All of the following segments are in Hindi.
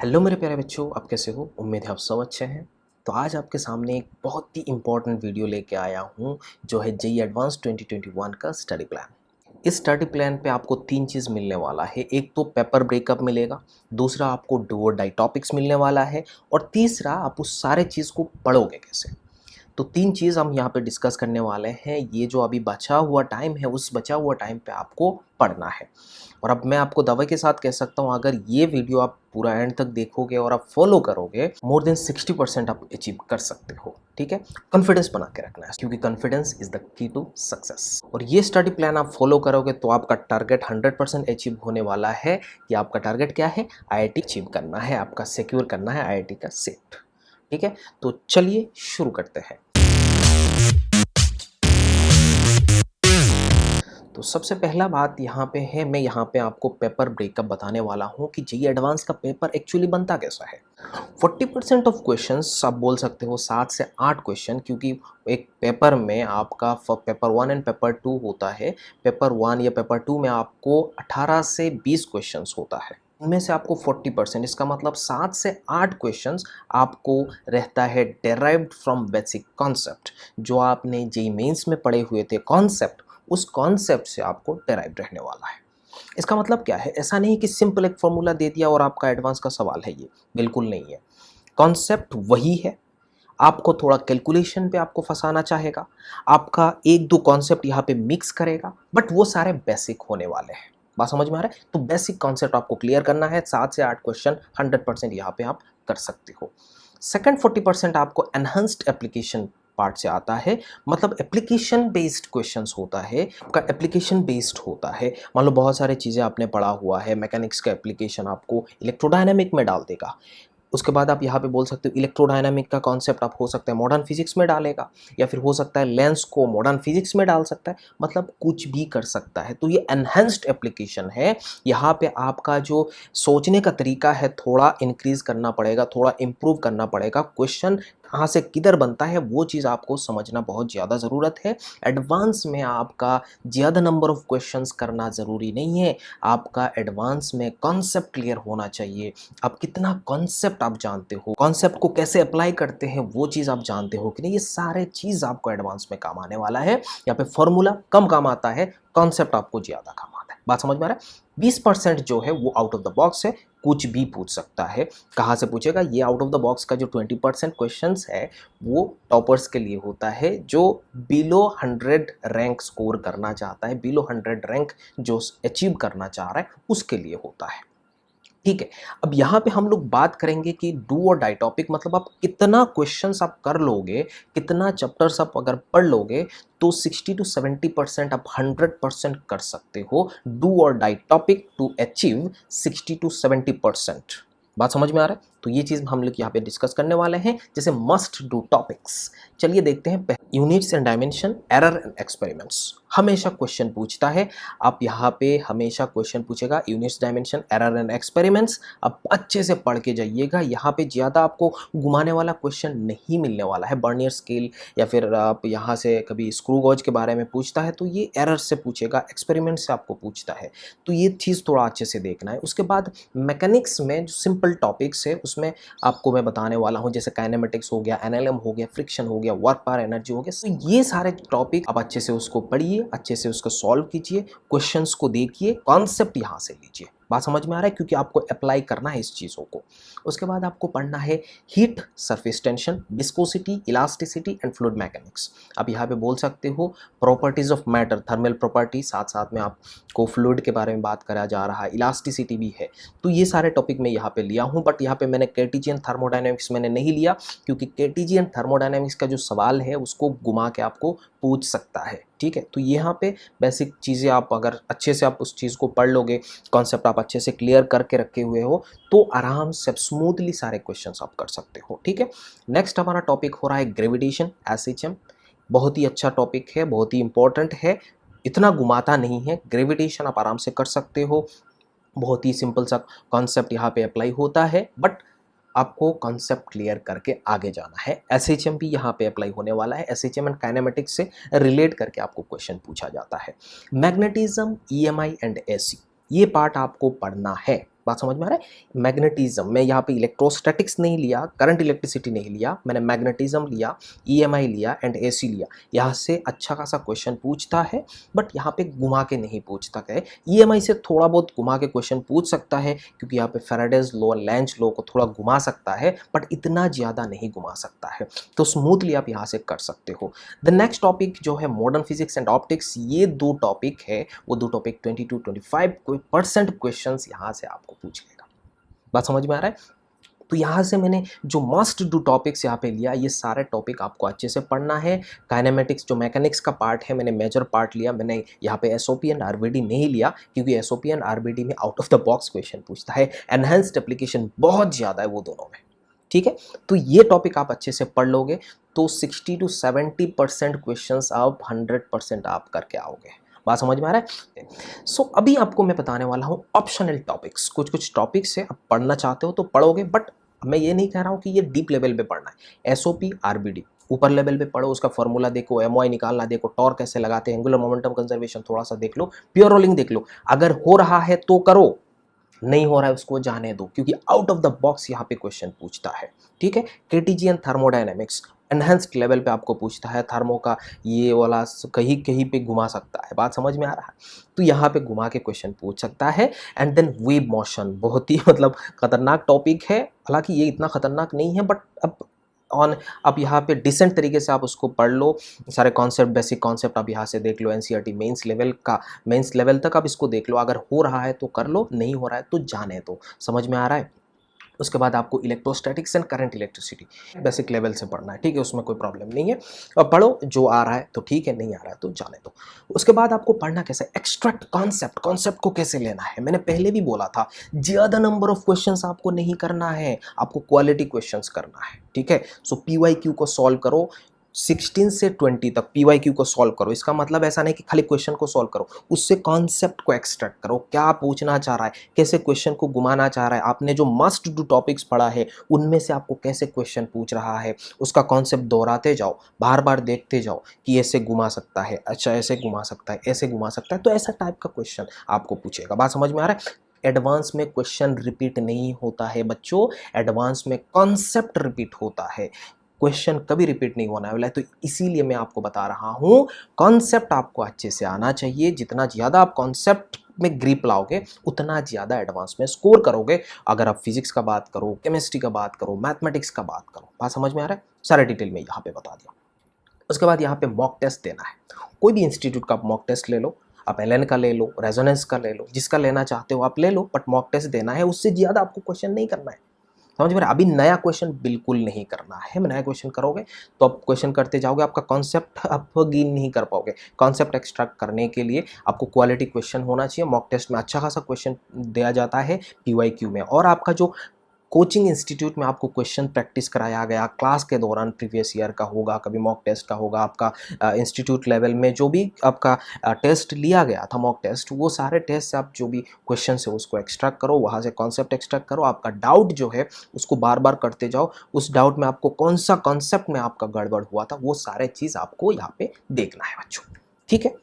हेलो मेरे प्यारे बच्चों, आप कैसे हो? उम्मीद है आप सब अच्छे हैं। तो आज आपके सामने एक बहुत ही इम्पोर्टेंट वीडियो लेके आया हूँ, जो है जेईई एडवांस 2021 का स्टडी प्लान। इस स्टडी प्लान पे आपको तीन चीज़ मिलने वाला है। एक तो पेपर ब्रेकअप मिलेगा, दूसरा आपको डू और डाई टॉपिक्स मिलने वाला है, और तीसरा आप उस सारे चीज़ को पढ़ोगे कैसे। तो तीन चीज़ हम यहाँ पे डिस्कस करने वाले हैं। ये जो अभी बचा हुआ टाइम है, उस बचा हुआ टाइम पे आपको पढ़ना है। और अब मैं आपको दावे के साथ कह सकता हूँ, अगर ये वीडियो आप पूरा एंड तक देखोगे और आप फॉलो करोगे, मोर देन 60% आप अचीव कर सकते हो। ठीक है, कॉन्फिडेंस बना के रखना है, क्योंकि confidence is the key to success. और ये स्टडी प्लान आप फॉलो करोगे तो आपका टारगेट 100% अचीव होने वाला है। कि आपका टारगेट क्या है? आईआईटी अचीव करना है, आपका सिक्योर करना है आईआईटी का सीट। ठीक है, तो चलिए शुरू करते हैं। तो सबसे पहला बात यहाँ पे है, मैं यहाँ पे आपको पेपर ब्रेकअप बताने वाला हूँ कि जेईई एडवांस का पेपर एक्चुअली बनता कैसा है। 40% ऑफ क्वेश्चंस आप बोल सकते हो, 7 से 8 क्वेश्चन, क्योंकि एक पेपर में आपका पेपर 1 एंड पेपर 2 होता है। पेपर 1 या पेपर 2 में आपको 18 से 20 क्वेश्चंस होता है। इनमें से आपको 40%, इसका मतलब 7 से 8 क्वेश्चंस आपको रहता है डेराइव्ड फ्रॉम बेसिक कॉन्सेप्ट। जो आपने जेईई मेंस में पढ़े हुए थे कॉन्सेप्ट, उस कॉन्सेप्ट से आपको डेराइव रहने वाला है। इसका मतलब क्या है? ऐसा नहीं कि सिंपल एक फॉर्मूला दे दिया और आपका एडवांस का सवाल है, ये बिल्कुल नहीं है। कॉन्सेप्ट वही है, आपको थोड़ा कैलकुलेशन पे आपको फंसाना चाहेगा, आपका एक दो कॉन्सेप्ट यहाँ पे मिक्स करेगा, बट वो सारे बेसिक होने वाले हैं। बात समझ में आ रहा है? तो बेसिक कॉन्सेप्ट आपको क्लियर करना है। 7 से 8 क्वेश्चन 100% यहाँ पे आप कर सकते हो। सेकंड 40% आपको एनहांस्ड एप्लीकेशन पार्ट से आता है। मतलब एप्लीकेशन बेस्ड क्वेश्चंस होता है, आपका एप्लीकेशन बेस्ड होता है। मान लो बहुत सारी चीज़ें आपने पढ़ा हुआ है, मैकेनिक्स का एप्लीकेशन आपको इलेक्ट्रोडायनामिक में डाल देगा। उसके बाद आप यहाँ पे बोल सकते हो इलेक्ट्रोडायनामिक का कॉन्सेप्ट आप हो सकता है मॉडर्न फिजिक्स में डालेगा, या फिर हो सकता है लेंस को मॉडर्न फिजिक्स में डाल सकता है। मतलब कुछ भी कर सकता है। तो ये एनहेंस्ड एप्लीकेशन है। यहाँ पे आपका जो सोचने का तरीका है थोड़ा इंक्रीज करना पड़ेगा, थोड़ा इम्प्रूव करना पड़ेगा। क्वेश्चन कहाँ से किधर बनता है वो चीज़ आपको समझना बहुत ज़्यादा ज़रूरत है। एडवांस में आपका ज़्यादा नंबर ऑफ क्वेश्चंस करना ज़रूरी नहीं है। आपका एडवांस में कॉन्सेप्ट क्लियर होना चाहिए। आप कितना कॉन्सेप्ट आप जानते हो, कॉन्सेप्ट को कैसे अप्लाई करते हैं वो चीज़ आप जानते हो कि नहीं, ये सारे चीज़ आपको एडवांस में काम आने वाला है। यहाँ पे फॉर्मूला कम काम आता है, कॉन्सेप्ट आपको ज़्यादा काम आता है। बात समझ में आ रहा है? 20% जो है वो आउट ऑफ द बॉक्स है, कुछ भी पूछ सकता है। कहाँ से पूछेगा? ये आउट ऑफ द बॉक्स का जो 20% क्वेश्चंस है वो टॉपर्स के लिए होता है, जो बिलो 100 रैंक स्कोर करना चाहता है, बिलो 100 रैंक जो अचीव करना चाह रहा है उसके लिए होता है। ठीक है, अब यहाँ पे हम लोग बात करेंगे कि डू और डाई टॉपिक, मतलब आप कितना क्वेश्चंस आप कर लोगे, कितना चैप्टर्स आप अगर पढ़ लोगे तो 60 to 70% आप 100% कर सकते हो do or die topic to achieve 60 to 70%। बात समझ में आ रहा है? तो ये चीज़ हम लोग यहाँ पे डिस्कस करने वाले हैं, जैसे मस्ट डू टॉपिक्स। चलिए देखते हैं। Units and dimension, error and experiments हमेशा क्वेश्चन पूछता है। आप यहाँ पे हमेशा क्वेश्चन पूछेगा units, dimension, error and experiments. आप अच्छे से पढ़ के जाइएगा। यहाँ पे ज़्यादा आपको घुमाने वाला क्वेश्चन नहीं मिलने वाला है। बर्नियर स्केल या फिर आप यहाँ से कभी स्क्रू गॉज के बारे में पूछता है तो ये एरर से पूछेगा, एक्सपेरिमेंट से आपको पूछता है। तो ये चीज़ थोड़ा अच्छे से देखना है। उसके बाद मैकेनिक्स में जो सिंपल टॉपिक्स है उसमें आपको मैं बताने वाला हूँ, जैसे काइनेमेटिक्स हो गया, एनएलएम हो गया, फ्रिक्शन हो गया, वर्क पावर एनर्जी हो गया। तो ये सारे टॉपिक आप अच्छे से उसको पढ़िए, अच्छे से उसको सॉल्व कीजिए, क्वेश्चंस को देखिए, कॉन्सेप्ट यहाँ से लीजिए। बात समझ में आ रहा है? क्योंकि आपको अप्लाई करना है इस चीज़ों को। उसके बाद आपको पढ़ना है heat, surface tension, viscosity, elasticity and fluid mechanics. आप यहाँ पे बोल सकते हो properties of matter, thermal property, साथ साथ में आपको फ्लूइड के बारे में बात करा जा रहा है, इलास्टिसिटी भी है। तो ये सारे टॉपिक मैं यहाँ पे लिया हूँ, बट यहाँ पे मैंने कार्टेशियन थर्मोडायनेमिक्स मैंने नहीं लिया, क्योंकि कार्टेशियन थर्मोडायनेमिक्स का जो सवाल है उसको घुमा के आपको पूछ सकता है। ठीक है, तो यहाँ पे बेसिक चीज़ें आप अगर अच्छे से आप उस चीज़ को पढ़ लोगे, कॉन्सेप्ट आप अच्छे से क्लियर करके रखे हुए हो, तो आराम से स्मूथली सारे क्वेश्चंस आप कर सकते हो। ठीक है, नेक्स्ट हमारा टॉपिक हो रहा है ग्रेविटेशन, एसएचएम। बहुत ही अच्छा टॉपिक है, बहुत ही इंपॉर्टेंट है, इतना घुमाता नहीं है। ग्रेविटेशन आप आराम से कर सकते हो, बहुत ही सिंपल सा कॉन्सेप्ट यहाँ पे अप्लाई होता है, बट आपको कॉन्सेप्ट क्लियर करके आगे जाना है। एसएचएम भी यहाँ पे अप्लाई होने वाला है। एसएचएम एंड काइनेमेटिक्स से रिलेट करके आपको क्वेश्चन पूछा जाता है। मैग्नेटिज्म, ईएमआई एंड एसी, ये पार्ट आपको पढ़ना है। बात समझ में आ रहा है। मैग्नेटिज्म, मैं यहाँ पे इलेक्ट्रोस्टैटिक्स नहीं लिया, करंट इलेक्ट्रिसिटी नहीं लिया, मैंने मैग्नेटिज्म लिया, ईएमआई लिया एंड एसी लिया। यहाँ से अच्छा खासा क्वेश्चन पूछता है, बट यहाँ पे घुमा के नहीं पूछता है। ईएमआई से थोड़ा बहुत घुमा के क्वेश्चन पूछ सकता है, क्योंकि यहाँ पे फैराडेज लॉ, लेंज लॉ को थोड़ा घुमा सकता है, बट इतना ज़्यादा नहीं घुमा सकता है। तो स्मूथली आप यहाँ से कर सकते हो। द नेक्स्ट टॉपिक जो है मॉडर्न फिजिक्स एंड ऑप्टिक्स, ये दो टॉपिक है, वो दो टॉपिक 20-25% क्वेश्चंस यहाँ से आपको पूछेगा। बात समझ में आ रहा है। तो यहाँ से मैंने जो मस्ट डू टॉपिक्स यहाँ पे लिया, ये सारे टॉपिक आपको अच्छे से पढ़ना है। काइनेमेटिक्स जो मैकेनिक्स का पार्ट है, मैंने मेजर पार्ट लिया। मैंने यहाँ पे एसओपी एंड आरबीडी नहीं लिया, क्योंकि एसओपी एंड आरबीडी में out of the box question पूछता है, एनहेंस्ड एप्लीकेशन बहुत ज़्यादा है वो दोनों में। ठीक है, तो ये टॉपिक आप अच्छे से पढ़ लोगे तो 60-70% क्वेश्चन आप 100% आप करके आओगे। बात समझ में आ रहा है। सो अभी आपको मैं बताने वाला हूँ ऑप्शनल टॉपिक्स। कुछ कुछ टॉपिक्स है, आप पढ़ना चाहते हो तो पढ़ोगे, बट मैं ये नहीं कह रहा हूँ कि ये डीप लेवल पे पढ़ना है। एसओपी आरबीडी ऊपर लेवल पे पढ़ो, उसका फॉर्मूला देखो, एमओआई निकालना देखो, टॉर्क कैसे लगाते हैं, एंगुलर मोमेंटम कंजर्वेशन थोड़ा सा देख लो, प्योर रोलिंग देख लो। अगर हो रहा है तो करो, नहीं हो रहा है उसको जाने दो, क्योंकि आउट ऑफ द बॉक्स यहाँ पे क्वेश्चन पूछता है। ठीक है, KTG and thermodynamics enhanced level पे आपको पूछता है। थर्मो का ये वाला कहीं कहीं पे घुमा सकता है। बात समझ में आ रहा है। तो यहाँ पे घुमा के क्वेश्चन पूछ सकता है। एंड देन वेव मोशन, बहुत ही मतलब खतरनाक टॉपिक है। हालांकि ये इतना खतरनाक नहीं है, बट अब यहाँ पे डिसेंट तरीके से आप उसको पढ़ लो। सारे कॉन्सेप्ट, बेसिक कॉन्सेप्ट आप यहाँ से देख लो। एनसीईआरटी मेंस लेवल तक आप इसको देख लो। अगर हो रहा है तो कर लो, नहीं हो रहा है तो जाने दो। समझ में आ रहा है। उसके बाद आपको electrostatics and current electricity basic level से पढ़ना है। ठीक है, उसमें कोई प्रॉब्लम नहीं है। अब पढ़ो, जो आ रहा है तो ठीक है, नहीं आ रहा है तो जाने दो। उसके बाद आपको पढ़ना कैसे, एक्सट्रैक्ट कॉन्सेप्ट को कैसे लेना है। मैंने पहले भी बोला था, ज़्यादा नंबर ऑफ क्वेश्चंस आपको नहीं करना है, आपको क्वालिटी क्वेश्चंस करना है। ठीक है, सो पीवाईक्यू को सॉल्व करो, 16 से 20 तक पीवाईक्यू को सॉल्व करो। इसका मतलब ऐसा नहीं कि खाली क्वेश्चन को सॉल्व करो, उससे कॉन्सेप्ट को एक्सट्रैक्ट करो। क्या पूछना चाह रहा है, कैसे क्वेश्चन को घुमाना चाह रहा है, आपने जो मस्ट डू टॉपिक्स पढ़ा है उनमें से आपको कैसे क्वेश्चन पूछ रहा है, उसका कॉन्सेप्ट दोहराते जाओ, बार बार देखते जाओ कि ऐसे घुमा सकता है, अच्छा ऐसे घुमा सकता है, ऐसे घुमा सकता है, तो ऐसा टाइप का क्वेश्चन आपको पूछेगा। बात समझ में आ रहा है। एडवांस में क्वेश्चन रिपीट नहीं होता है बच्चों, एडवांस में कॉन्सेप्ट रिपीट होता है, क्वेश्चन कभी रिपीट नहीं होने वाला है। तो इसीलिए मैं आपको बता रहा हूँ, कॉन्सेप्ट आपको अच्छे से आना चाहिए। जितना ज़्यादा आप कॉन्सेप्ट में ग्रिप लाओगे, उतना ज़्यादा एडवांस में स्कोर करोगे। अगर आप फिजिक्स का बात करो, केमिस्ट्री का बात करो, मैथमेटिक्स का बात करो। बात समझ में आ रहा है। सारा डिटेल में यहाँ पे बता दिया। उसके बाद यहाँ पे मॉक टेस्ट देना है। कोई भी इंस्टीट्यूट का मॉक टेस्ट ले लो, आप एलएन का ले लो, रेजोनेंस का ले लो, जिसका लेना चाहते हो आप ले लो, बट मॉक टेस्ट देना है। उससे ज़्यादा आपको क्वेश्चन नहीं करना है। समझ में। अभी नया क्वेश्चन बिल्कुल नहीं करना है। नया क्वेश्चन करोगे तो आप क्वेश्चन करते जाओगे, आपका कॉन्सेप्ट आप गेन नहीं कर पाओगे। कॉन्सेप्ट एक्सट्रैक्ट करने के लिए आपको क्वालिटी क्वेश्चन होना चाहिए। मॉक टेस्ट में अच्छा खासा क्वेश्चन दिया जाता है पीवाईक्यू में। और आपका जो कोचिंग इंस्टीट्यूट में आपको क्वेश्चन प्रैक्टिस कराया गया क्लास के दौरान, प्रीवियस ईयर का होगा, कभी मॉक टेस्ट का होगा, आपका इंस्टीट्यूट लेवल में जो भी आपका टेस्ट लिया गया था मॉक टेस्ट, वो सारे टेस्ट से आप जो भी क्वेश्चन है उसको एक्सट्रैक्ट करो, वहाँ से कॉन्सेप्ट एक्सट्रैक्ट करो। आपका डाउट जो है उसको बार बार करते जाओ। उस डाउट में आपको कौन सा कॉन्सेप्ट में आपका गड़बड़ हुआ था, वो सारे चीज़ आपको यहाँ पे देखना है बच्चों। ठीक है।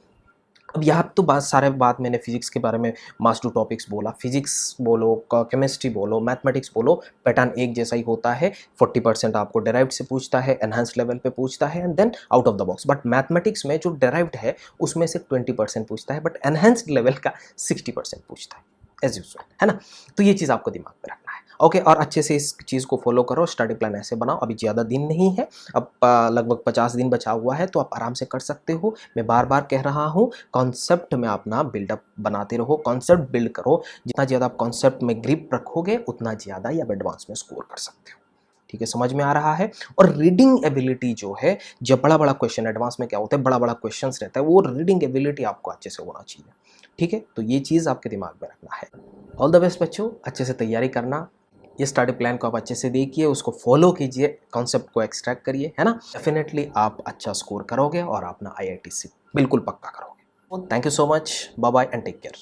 अब यहाँ तो बात मैंने फिजिक्स के बारे में मास्ट टू टॉपिक्स बोला। फिजिक्स बोलो, केमिस्ट्री बोलो, मैथमेटिक्स बोलो, पैटर्न एक जैसा ही होता है। 40% आपको डेराइव्ड से पूछता है, एनहांस लेवल पे पूछता है, and then out of the box. But mathematics में जो डेराइव्ड है उसमें से 20% पूछता है, बट एनहांस्ड लेवल का 60% पूछता है, एज यूजुअल, है ना। तो ये चीज़ आपको दिमाग में रखना है। ओके, और अच्छे से इस चीज़ को फॉलो करो। स्टडी प्लान ऐसे बनाओ। अभी ज़्यादा दिन नहीं है, अब लगभग 50 दिन बचा हुआ है, तो आप आराम से कर सकते हो। मैं बार बार कह रहा हूँ, कॉन्सेप्ट में अपना बिल्डअप बनाते रहो, कॉन्सेप्ट बिल्ड करो। जितना ज़्यादा आप कॉन्सेप्ट में ग्रिप रखोगे, उतना ज़्यादा ही आप एडवांस में स्कोर कर सकते हो। ठीक है, समझ में आ रहा है। और रीडिंग एबिलिटी जो है, जब बड़ा बड़ा क्वेश्चन, एडवांस में क्या होता है, बड़ा बड़ा क्वेश्चन रहता है, वो रीडिंग एबिलिटी आपको अच्छे से होना चाहिए। ठीक है, तो ये चीज़ आपके दिमाग में रखना है। ऑल द बेस्ट बच्चों, अच्छे से तैयारी करना। ये स्टडी प्लान को आप अच्छे से देखिए, उसको फॉलो कीजिए, कॉन्सेप्ट को एक्सट्रैक्ट करिए, है ना। डेफिनेटली आप अच्छा स्कोर करोगे और अपना IIT से बिल्कुल पक्का करोगे। Thank you so much, bye bye and take care.